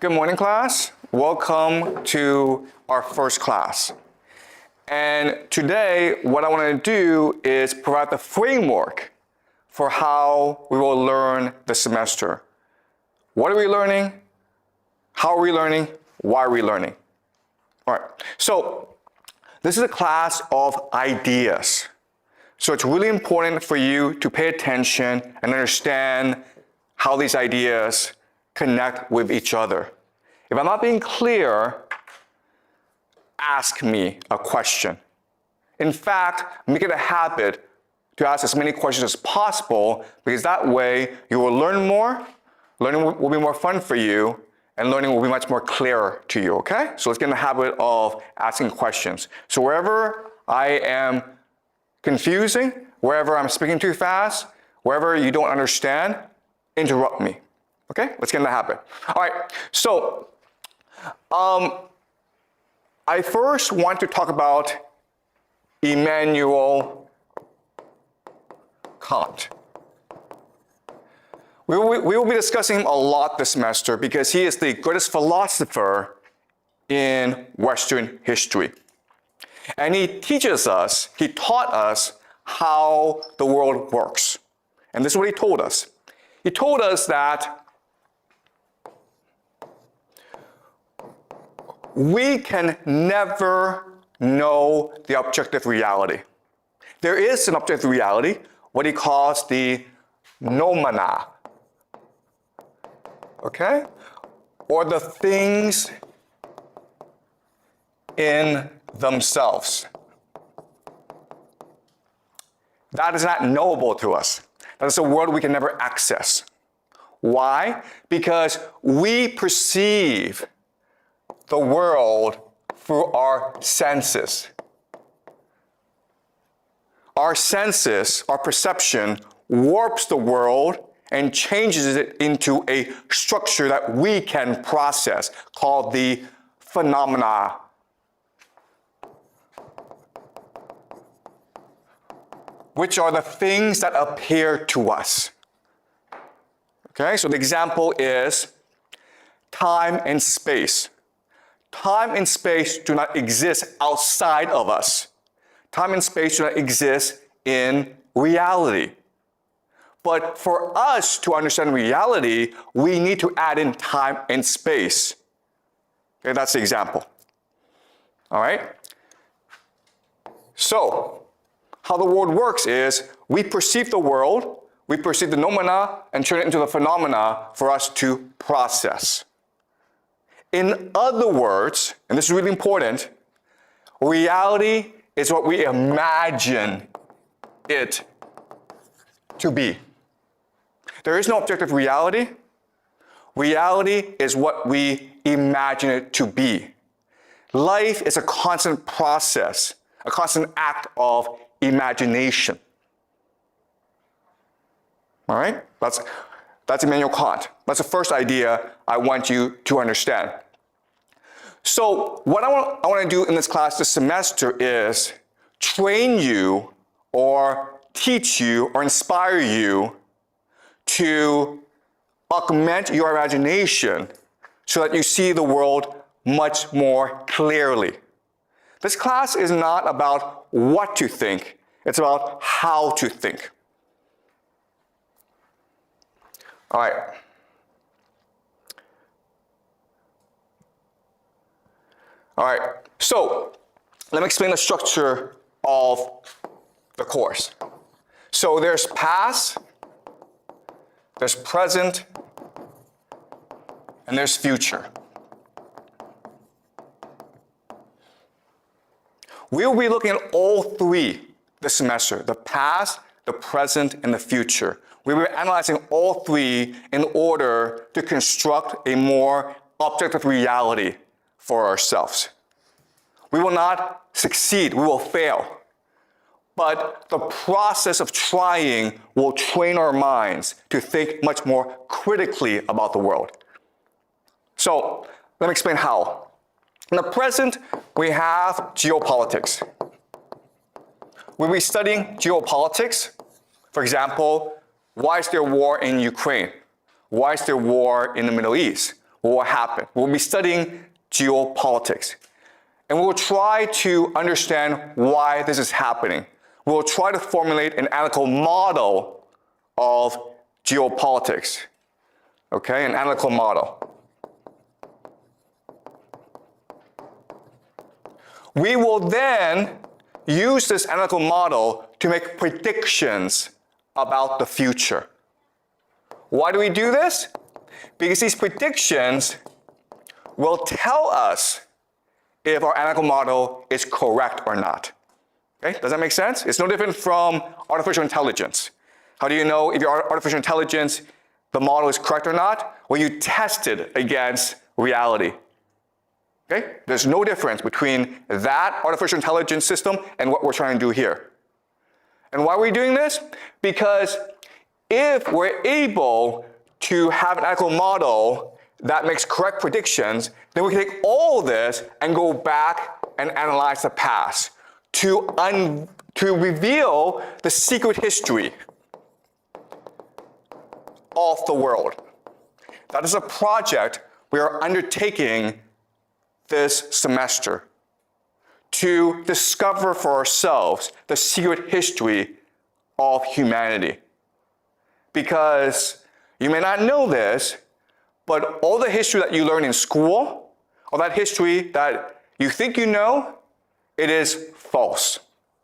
Good morning, class. Welcome to our first class. And today, what I want to do is provide the framework for how we will learn the semester. What are we learning? How are we learning? Why are we learning? All right, so this is a class of ideas. So it's really important for you to pay attention and understand how these ideas connect with each other. If I'm not being clear, ask me a question. In fact, make it a habit to ask as many questions as possible, because that way you will learn more, learning will be more fun for you, and learning will be much more clear to you, okay? So let's get in the habit of asking questions. So wherever I am confusing, wherever I'm speaking too fast, wherever you don't understand, interrupt me. Okay, let's get in the habit. All right, so I first want to talk about Immanuel Kant. We will be discussing him a lot this semester because he is the greatest philosopher in Western history. And he taught us how the world works. And this is what he told us. He told us that we can never know the objective reality. There is an objective reality, what he calls the noumena, okay? Or the things in themselves. That is not knowable to us. That is a world we can never access. Why? Because we perceive the world through our senses. Our senses, our perception, warps the world and changes it into a structure that we can process, called the phenomena. Which are the things that appear to us. Okay, so the example is time and space. Time and space do not exist outside of us. Time and space do not exist in reality. But for us to understand reality, we need to add in time and space. Okay, that's the example. All right? So, how the world works is we perceive the world, we perceive the noumena, and turn it into the phenomena for us to process. In other words, and this is really important, reality is what we imagine it to be. There is no objective reality. Reality is what we imagine it to be. Life is a constant process, a constant act of imagination. All right? That's Immanuel Kant. That's the first idea I want you to understand. So what I want to do in this class this semester is train you or teach you or inspire you to augment your imagination so that you see the world much more clearly. This class is not about what to think, it's about how to think. All right. All right, so let me explain the structure of the course. So there's past, there's present, and there's future. We'll be looking at all three this semester: the past, the present, and the future. We will be analyzing all three in order to construct a more objective reality for ourselves. We will not succeed, we will fail. But the process of trying will train our minds to think much more critically about the world. So, let me explain how. In the present, we have geopolitics. We'll be studying geopolitics. For example, why is there war in Ukraine? Why is there war in the Middle East? what will happen. We'll be studying geopolitics. And we'll try to understand why this is happening. We'll try to formulate an analytical model of geopolitics. Okay, an analytical model. We will then use this analytical model to make predictions about the future. Why do we do this? Because these predictions will tell us if our analytical model is correct or not. Okay, does that make sense? It's no different from artificial intelligence. How do you know if your artificial intelligence, the model is correct or not? Well, you test it against reality. Okay? There's no difference between that artificial intelligence system and what we're trying to do here. And why are we doing this? Because if we're able to have an analytical model that makes correct predictions, then we can take all this and go back and analyze the past to reveal the secret history of the world. That is a project we are undertaking this semester to discover for ourselves the secret history of humanity. Because you may not know this, but all the history that you learn in school, all that history that you think you know, it is false.